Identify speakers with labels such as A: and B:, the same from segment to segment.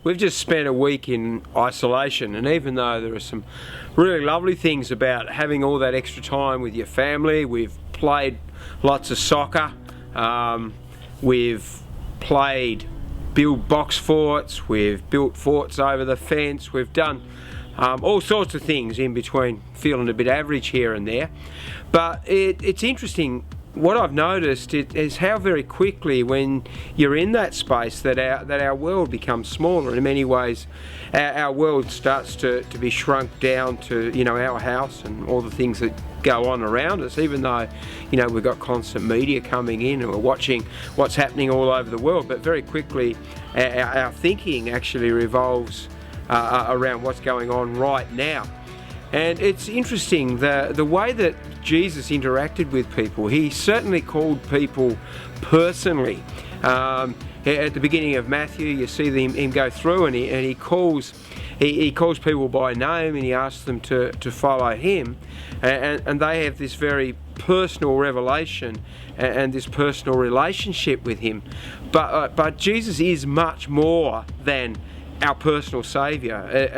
A: We've just spent a week in isolation, and even though there are some really lovely things about having all that extra time with your family, we've played lots of soccer, we've played build box forts, we've built forts over the fence, we've done all sorts of things in between, feeling a bit average here and there. But it's interesting. What I've noticed is how very quickly, when you're in that space, that our world becomes smaller. In many ways, our world starts to be shrunk down to, you know, our house and all the things that go on around us. Even though, you know, we've got constant media coming in and we're watching what's happening all over the world, but very quickly our thinking actually revolves around what's going on right now. And it's interesting, the way that Jesus interacted with people. He certainly called people personally. At the beginning of Matthew, you see him go through, and he calls people by name, and he asks them to follow him, and they have this very personal revelation and this personal relationship with him. But Jesus is much more than our personal Saviour.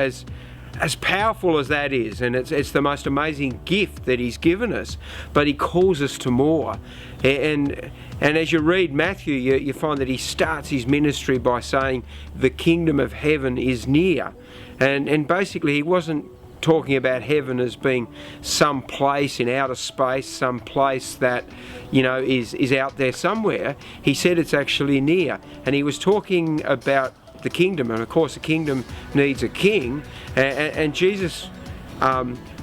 A: As powerful as that is, and it's the most amazing gift that he's given us, but he calls us to more. And as you read Matthew, you find that he starts his ministry by saying the kingdom of heaven is near. And basically he wasn't talking about heaven as being some place in outer space, some place that, you know, is out there somewhere. He said it's actually near. And he was talking about the kingdom, and of course the kingdom needs a king, and Jesus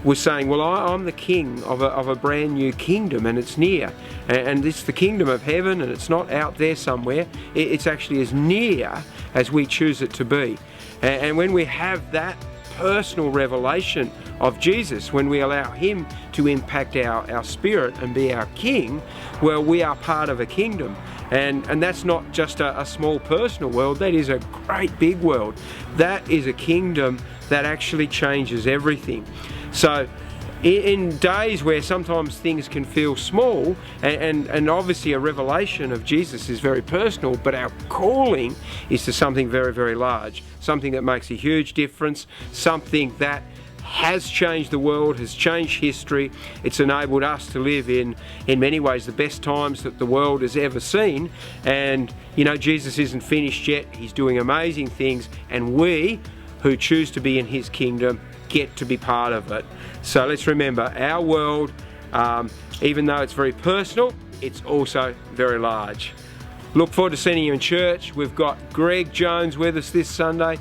A: was saying, well, I'm the king of a brand new kingdom, and it's near, and it's the kingdom of heaven, and it's not out there somewhere. It's actually as near as we choose it to be. And when we have that personal revelation of Jesus, when we allow him to impact our spirit and be our king, well, we are part of a kingdom. And that's not just a small personal world, that is a great big world. That is a kingdom that actually changes everything. So in days where sometimes things can feel small, and obviously a revelation of Jesus is very personal, but our calling is to something very, very large, something that makes a huge difference, something that has changed the world, has changed history. It's enabled us to live in many ways the best times that the world has ever seen. And you know, Jesus isn't finished yet. He's doing amazing things, and we who choose to be in his kingdom get to be part of it. So let's remember, our world, even though it's very personal, it's also very large. Look forward to seeing you in church. We've got Greg Jones with us this Sunday.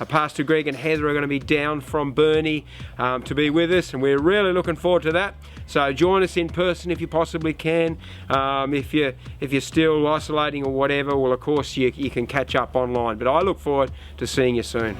A: Pastor Greg and Heather are going to be down from Burnie to be with us, and we're really looking forward to that. So join us in person if you possibly can. If you're still isolating or whatever, well, of course you can catch up online. But I look forward to seeing you soon.